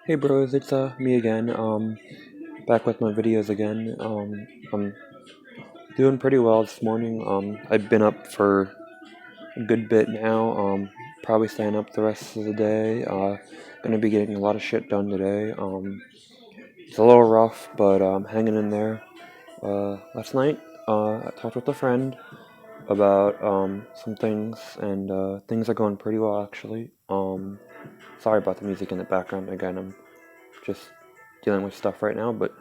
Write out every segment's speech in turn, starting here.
Hey bros, it's me again. Back with my videos again. I'm doing pretty well this morning. I've been up for a good bit now. Probably staying up the rest of the day. Gonna be getting a lot of shit done today. It's a little rough, but hanging in there. Last night, I talked with a friend about some things, and things are going pretty well actually. Sorry about the music in the background again. I'm just dealing with stuff right now, but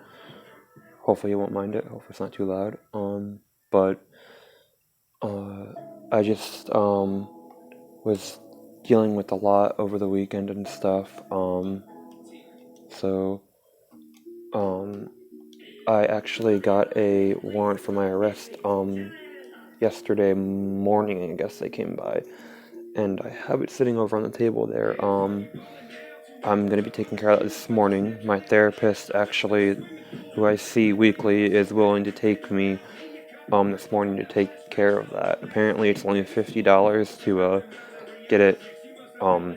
hopefully you won't mind it. Hopefully it's not too loud. But uh, I just was dealing with a lot over the weekend and stuff. So um, I actually got a warrant for my arrest yesterday morning. I guess they came by, and I have it sitting over on the table there. I'm gonna be taking care of that this morning. My therapist, actually, who I see weekly, is willing to take me this morning to take care of that. Apparently, it's only $50 to get it um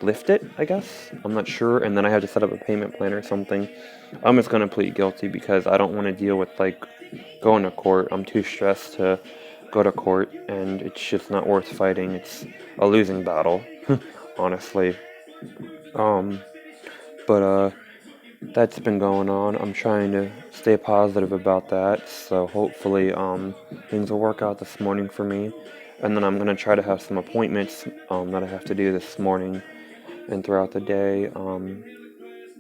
lift it, I guess. I'm not sure, and then I have to set up a payment plan or something. I'm just gonna plead guilty because I don't want to deal with like going to court. I'm too stressed to go to court, and it's just not worth fighting. It's a losing battle, honestly. Um, but that's been going on. I'm trying to stay positive about that, so hopefully things will work out this morning for me. And then I'm gonna try to have some appointments that I have to do this morning and throughout the day.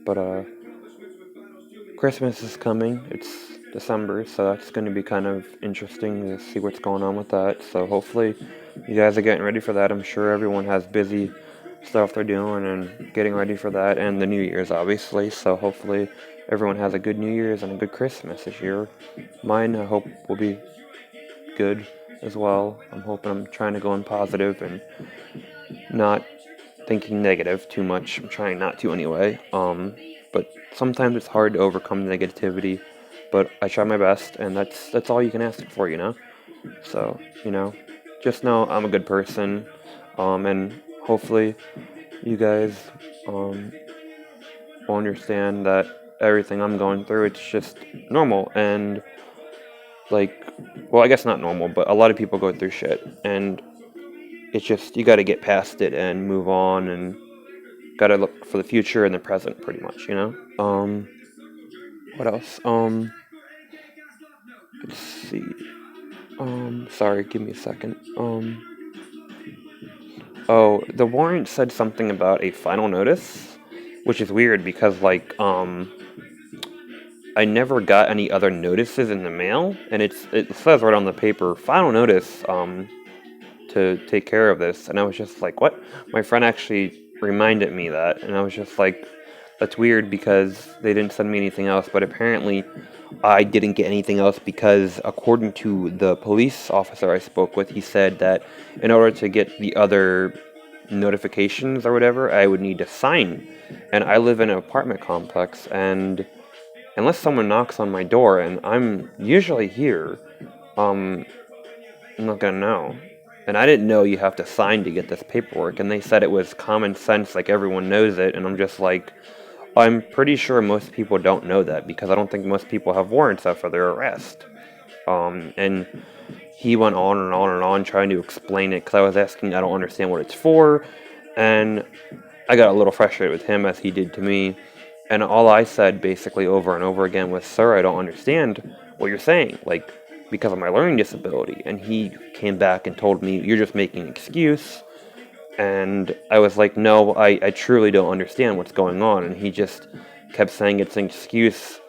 But Christmas is coming. It's December, so that's going to be kind of interesting to see what's going on with that. So hopefully you guys are getting ready for that. I'm sure everyone has busy stuff they're doing and getting ready for that, and the New Year's, obviously. So hopefully everyone has a good New Year's and a good Christmas this year. Mine, I hope, will be good as well. I'm trying to go in positive and not thinking negative too much. I'm trying not to anyway. But sometimes it's hard to overcome the negativity. But I try my best, and that's all you can ask for, you know. So just know I'm a good person, and hopefully you guys um, will understand that everything I'm going through, it's just normal and like, well, I guess not normal, but a lot of people go through shit, and it's just you got to get past it and move on and gotta look for the future and the present, pretty much, you know. What else? Let's see. Sorry, give me a second. Oh, the warrant said something about a final notice, which is weird because I never got any other notices in the mail, and it says right on the paper, final notice, to take care of this, and I was just like, what? My friend actually reminded me that, and I was just like, that's weird because they didn't send me anything else, but apparently I didn't get anything else because, according to the police officer I spoke with, he said that in order to get the other notifications or whatever, I would need to sign. And I live in an apartment complex, and unless someone knocks on my door, and I'm usually here, um, I'm not gonna know. And I didn't know you have to sign to get this paperwork, and they said it was common sense, like everyone knows it, and I'm just like, I'm pretty sure most people don't know that because I don't think most people have warrants out for their arrest. And he went on and on and on trying to explain it because I was asking, I don't understand what it's for, and I got a little frustrated with him as he did to me. And all I said basically over and over again was, "Sir, I don't understand what you're saying, like, because of my learning disability." And he came back and told me, "You're just making an excuse." And I was like, "No, I truly don't understand what's going on." And he just kept saying it's an excuse.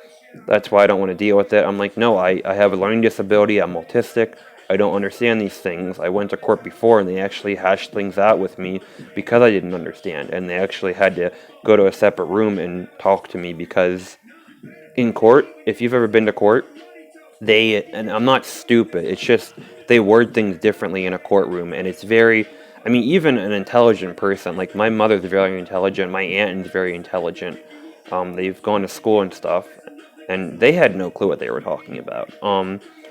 That's why I don't want to deal with it. I'm like, "No, I have a learning disability. I'm autistic. I don't understand these things. I went to court before and they actually hashed things out with me because I didn't understand. And they actually had to go to a separate room and talk to me because in court, if you've ever been to court, and I'm not stupid, it's just they word things differently in a courtroom, and it's very, I mean, even an intelligent person, like my mother's very intelligent, my aunt is very intelligent, they've gone to school and stuff, and they had no clue what they were talking about.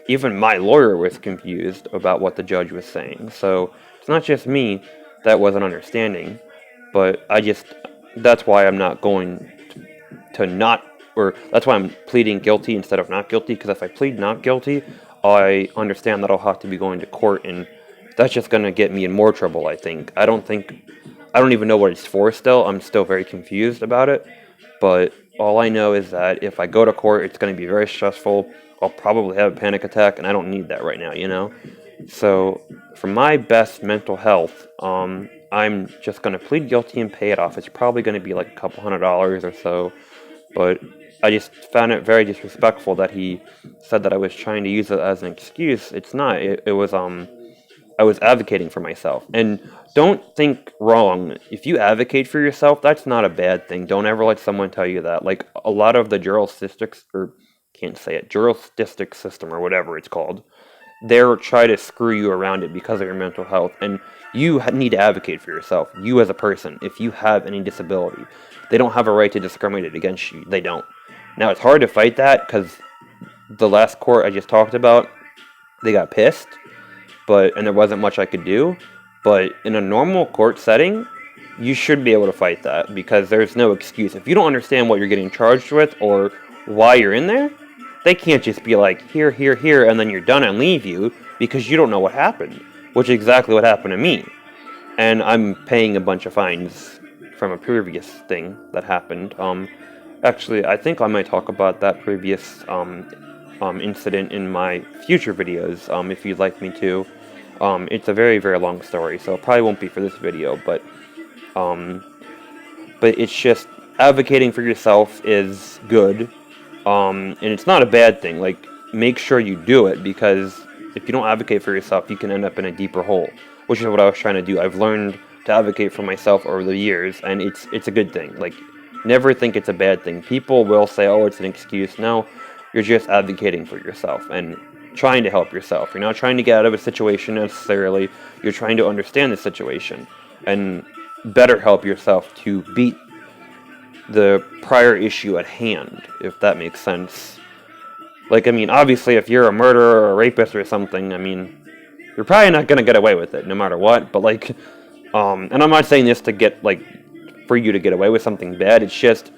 Even my lawyer was confused about what the judge was saying, so it's not just me that wasn't understanding, but that's why I'm not going to not, or that's why I'm pleading guilty instead of not guilty, because if I plead not guilty, I understand that I'll have to be going to court, and that's just going to get me in more trouble, I think. I don't even know what it's for still. I'm still very confused about it, but all I know is that if I go to court, it's going to be very stressful. I'll probably have a panic attack, and I don't need that right now, you know? So, for my best mental health, I'm just going to plead guilty and pay it off. It's probably going to be like a couple $100 or so, but I just found it very disrespectful that he said that I was trying to use it as an excuse. It's not. It was I was advocating for myself. And don't think wrong. If you advocate for yourself, that's not a bad thing. Don't ever let someone tell you that. Like a lot of the jurisdictions, or can't say it, jurisdic system or whatever it's called, they're try to screw you around it because of your mental health. And you need to advocate for yourself. You as a person, if you have any disability, they don't have a right to discriminate against you. They don't. Now it's hard to fight that because the last court I just talked about, they got pissed, and there wasn't much I could do. But in a normal court setting, you should be able to fight that because there's no excuse. If you don't understand what you're getting charged with or why you're in there, they can't just be like, here, here, here, and then you're done and leave you because you don't know what happened, which is exactly what happened to me. And I'm paying a bunch of fines from a previous thing that happened. Actually, I think I might talk about that previous incident in my future videos, if you'd like me to. It's a very, very long story, so it probably won't be for this video, um, but it's just advocating for yourself is good, and it's not a bad thing. Like, make sure you do it, because if you don't advocate for yourself, you can end up in a deeper hole, which is what I was trying to do. I've learned to advocate for myself over the years, and it's a good thing. Like, never think it's a bad thing. People will say, oh, it's an excuse. No, you're just advocating for yourself and trying to help yourself. You're not trying to get out of a situation necessarily. You're trying to understand the situation and better help yourself to beat the prior issue at hand, if that makes sense. Like, I mean, obviously, if you're a murderer or a rapist or something, I mean, you're probably not going to get away with it no matter what, but, like, and I'm not saying this to get, like, for you to get away with something bad. It's just,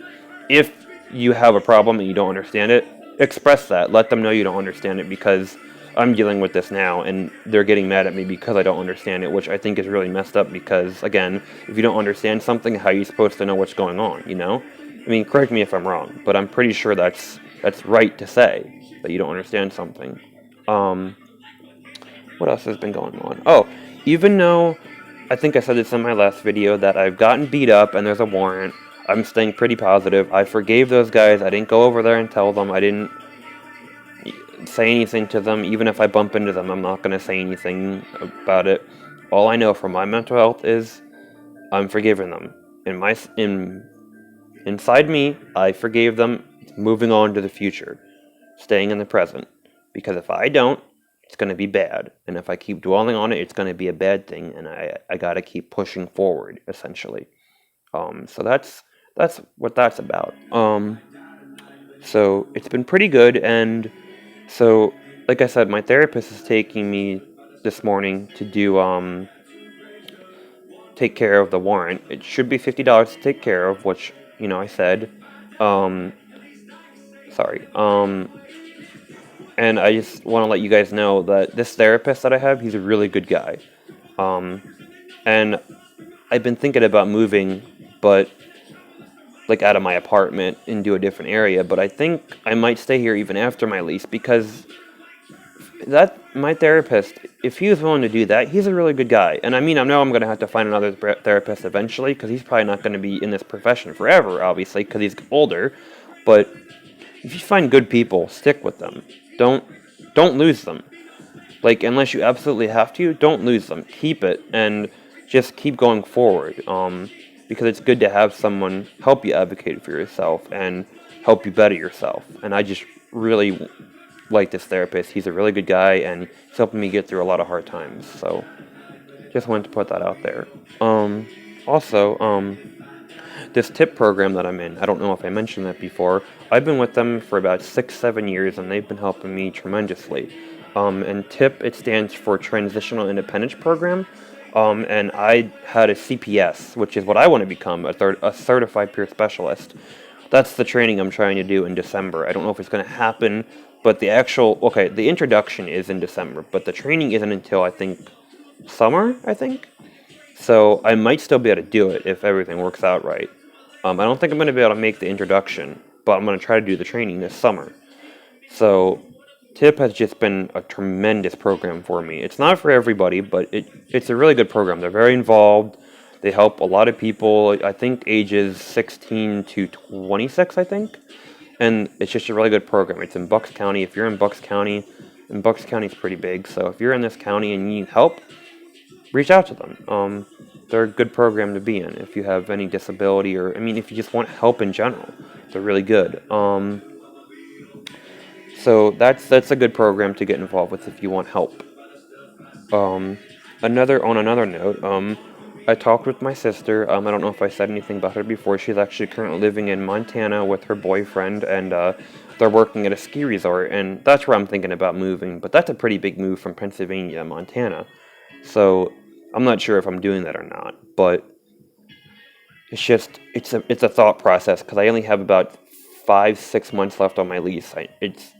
if you have a problem and you don't understand it, express that. Let them know you don't understand it, because I'm dealing with this now, and they're getting mad at me because I don't understand it, which I think is really messed up, because, again, if you don't understand something, how are you supposed to know what's going on, you know? I mean, correct me if I'm wrong, but I'm pretty sure that's right to say, that you don't understand something. What else has been going on? Oh, even though I think I said this in my last video that I've gotten beat up and there's a warrant, I'm staying pretty positive. I forgave those guys. I didn't go over there and tell them. I didn't say anything to them. Even if I bump into them, I'm not going to say anything about it. All I know for my mental health is I'm forgiving them. Inside me, I forgave them, moving on to the future, staying in the present. Because if I don't, it's going to be bad. And if I keep dwelling on it, it's going to be a bad thing. And I got to keep pushing forward, essentially. So that's what that's about. So it's been pretty good. And so, like I said, my therapist is taking me this morning to do, take care of the warrant. It should be $50 to take care of, which, I said. Um, sorry. And I just want to let you guys know that this therapist that I have, he's a really good guy. And I've been thinking about moving, but like out of my apartment into a different area. But I think I might stay here even after my lease, because my therapist, if he was willing to do that, he's a really good guy. And I mean, I know I'm going to have to find another therapist eventually, because he's probably not going to be in this profession forever, obviously, because he's older. But if you find good people, stick with them. Don't lose them. Like, unless you absolutely have to, don't lose them. Keep it and just keep going forward. Because it's good to have someone help you advocate for yourself and help you better yourself. And I just really like this therapist. He's a really good guy, and he's helping me get through a lot of hard times. So, just wanted to put that out there. Also, this TIP program that I'm in, I don't know if I mentioned that before. I've been with them for about 6-7 years, and they've been helping me tremendously. And TIP, it stands for Transitional Independence Program. And I had a CPS, which is what I want to become, a certified peer specialist. That's the training I'm trying to do in December. I don't know if it's going to happen, but the introduction is in December, but the training isn't until I think summer, I think. So I might still be able to do it if everything works out right. I don't think I'm going to be able to make the introduction, but I'm going to try to do the training this summer. So TIP has just been a tremendous program for me. It's not for everybody, but it's a really good program. They're very involved. They help a lot of people, I think ages 16 to 26, I think. And it's just a really good program. It's in Bucks County. If you're in Bucks County, and Bucks County is pretty big, so if you're in this county and you need help, reach out to them. They're a good program to be in if you have any disability or, I mean, if you just want help in general. They're really good. So that's a good program to get involved with if you want help. Um, on another note, I talked with my sister. I don't know if I said anything about her before. She's actually currently living in Montana with her boyfriend, and they're working at a ski resort, and that's where I'm thinking about moving. But that's a pretty big move from Pennsylvania to Montana, so I'm not sure if I'm doing that or not. But it's a thought process because I only have about 5 6 months left on my lease. It's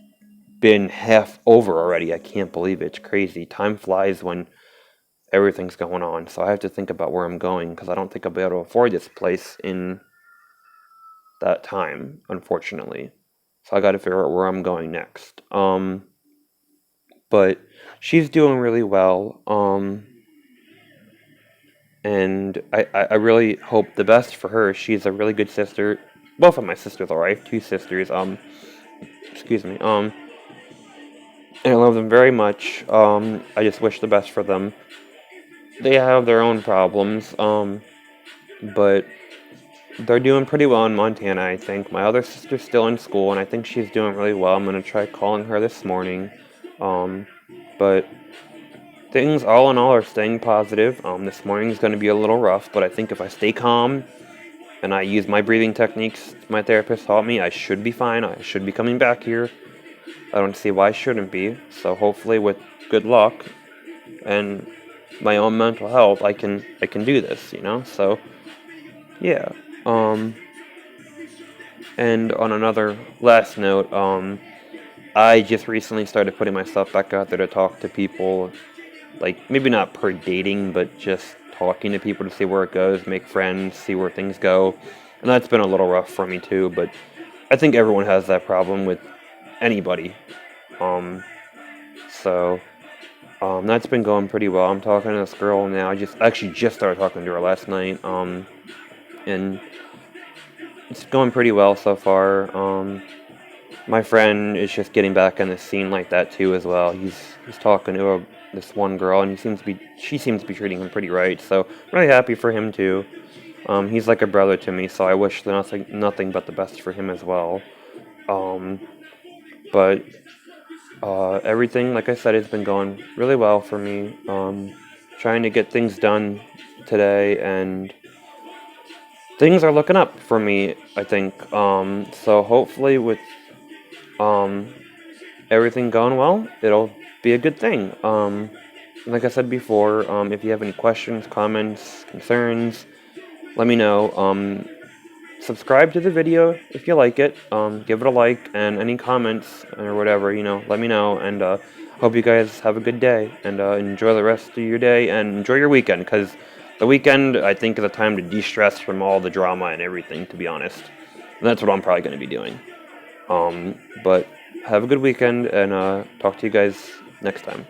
been half over already. I can't believe it. It's crazy. Time flies when everything's going on. So I have to think about where I'm going because I don't think I'll be able to afford this place in that time, unfortunately. So I got to figure out where I'm going next. But she's doing really well. And I really hope the best for her. She's a really good sister. Both of my sisters are. I have two sisters. Excuse me. And I love them very much. I just wish the best for them. They have their own problems, but they're doing pretty well in Montana, I think. My other sister's still in school, and I think she's doing really well. I'm going to try calling her this morning. But things, all in all, are staying positive. This morning is going to be a little rough, but I think if I stay calm and I use my breathing techniques my therapist taught me, I should be fine. I should be coming back here. I don't see why I shouldn't be. So hopefully, with good luck and my own mental health, I can do this, So yeah. And on another last note, I just recently started putting myself back out there to talk to people, like maybe not per dating, but just talking to people to see where it goes, make friends, see where things go. And that's been a little rough for me too, but I think everyone has that problem with anybody. Um, so that's been going pretty well. I'm talking to this girl now. I actually just started talking to her last night. And it's going pretty well so far. My friend is just getting back in the scene like that too as well. He's talking to this one girl, and she seems to be treating him pretty right. So really happy for him too. He's like a brother to me, so I wish nothing but the best for him as well. Um, but everything, like I said, has been going really well for me. Trying to get things done today, and things are looking up for me, I think. So hopefully with um, everything going well, it'll be a good thing. Like I said before, if you have any questions, comments, concerns, let me know. Subscribe to the video if you like it. Give it a like, and any comments or whatever, let me know. And hope you guys have a good day, and enjoy the rest of your day, and enjoy your weekend, because the weekend, I think, is a time to de-stress from all the drama and everything, to be honest. And that's what I'm probably going to be doing. But have a good weekend, and talk to you guys next time.